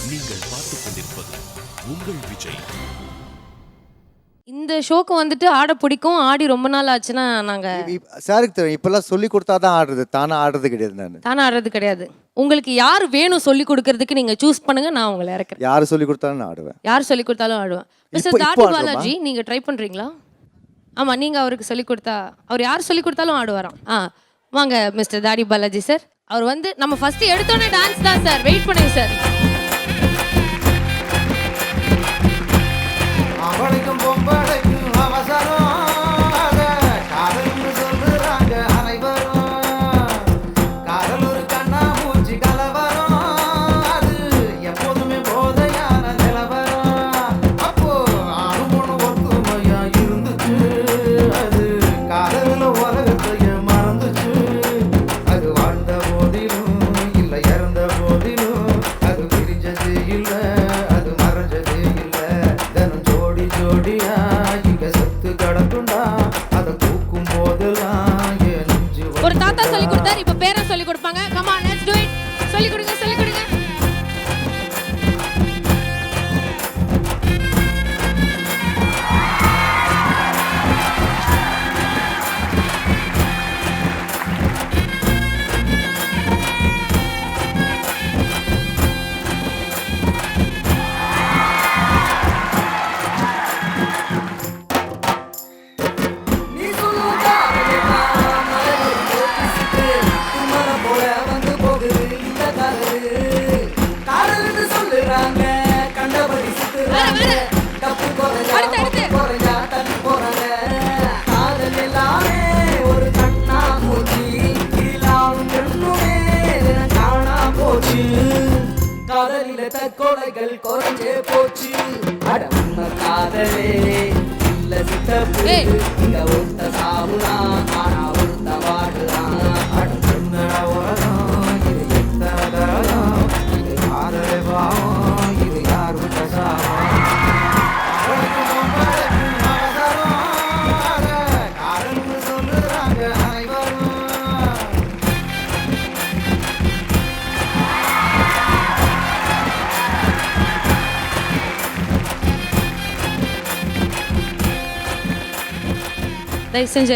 நீங்கள் பார்த்துக் கொண்டிருப்பது உங்கள் விஜய். இந்த ஷோக்கு வந்துட்டு ஆட பிடிக்கும். ஆடி ரொம்ப நாள் ஆச்சுன்னா நாங்க சாருக்கு தெரியும். இப்பெல்லாம் சொல்லி கொடுத்தா தான் ஆடுறது, தானே ஆடுறது கிடையாது. தானே ஆடுறது கிடையாது. உங்களுக்கு யார் வேணும் சொல்லி கொடுக்கறதுக்கு நீங்க சூஸ் பண்ணுங்க, நான் உங்களை இறக்குறேன். யார் சொல்லி கொடுத்தாலும் நான் ஆடுவேன். யார் சொல்லி கொடுத்தாலும் ஆடுவேன். மிஸ்டர் தாடி பாலாஜி, நீங்க ட்ரை பண்றீங்களா? ஆமா, நீங்க அவருக்கு சொல்லி கொடுத்தா அவர் யார் சொல்லி கொடுத்தாலும் ஆடுவாராம். வாங்க மிஸ்டர் தாடி பாலாஜி சார். அவர் வந்து நம்ம ஃபர்ஸ்ட் எடுத்தோடனே டான்ஸ் தான் சார். வெயிட் பண்ணுங்க சார். அவளுக்கும் பொம்பளைக்கும் அவசரம், காதல்னு சொல்லுறாங்க அனைவரும். காதல் ஒரு கண்ணா மூச்சு கலவரம், அது எப்போதுமே போதையான நிலவரம். அப்போ ஆணும் பொண்ணு ஒத்துமையா இருந்துச்சு, அது காதல உலகத்தையே மறந்துச்சு. அது வாழ்ந்த போதிலும் இல்லை இறந்த போதிலும், அது பிரிஞ்சது இல்லை அது மறைஞ்சது இல்லை. தினம் ஜோடியா இங்க செத்து கிடக்குண்டா, அதை தூக்கும் போதெல்லாம் என் நெஞ்சு ஒரு தாத்தா சொல்லி கொடுத்தாரு, இப்ப பேரன் சொல்லி கொடுப்பாங்க. Come on, let's to it. சொல்லி கொடுங்க, சொல்லி கொடுங்க. நீ சொல்லும் காதலெல்லாம் மலரில் போட்டுக்கிட்டு, தும்மரம் போல வந்து போகுது இந்த காதலு. காதல்னு சொல்லுறாங்க, கண்டபடி சுத்துறாங்க. தப்பு குறைஞ்சா தள்ளி போறாங்க. காதல் எல்லாமே ஒரு கண்ணா மூச்சி, கீழாவும் பெண்ணுமே காணா போச்சு. காதலில தற்கொலைகள் குறைஞ்சே போச்சு. அட உண்மை காதலே இல்ல சித்தப்பு, இங்க ஒருத்த சாவுதான் ஆனா ஒருத்த வாடுதான். அடுத்த உலகம் இது எத்தனை தரம், இது காதலே பாவம், இது யார் விட்ட சாவம். அவளுக்கும் பொம்பளைக்கும் அவசரம், காதல்னு சொல்லுறாங்க அனைவரும். தயவு செஞ்சு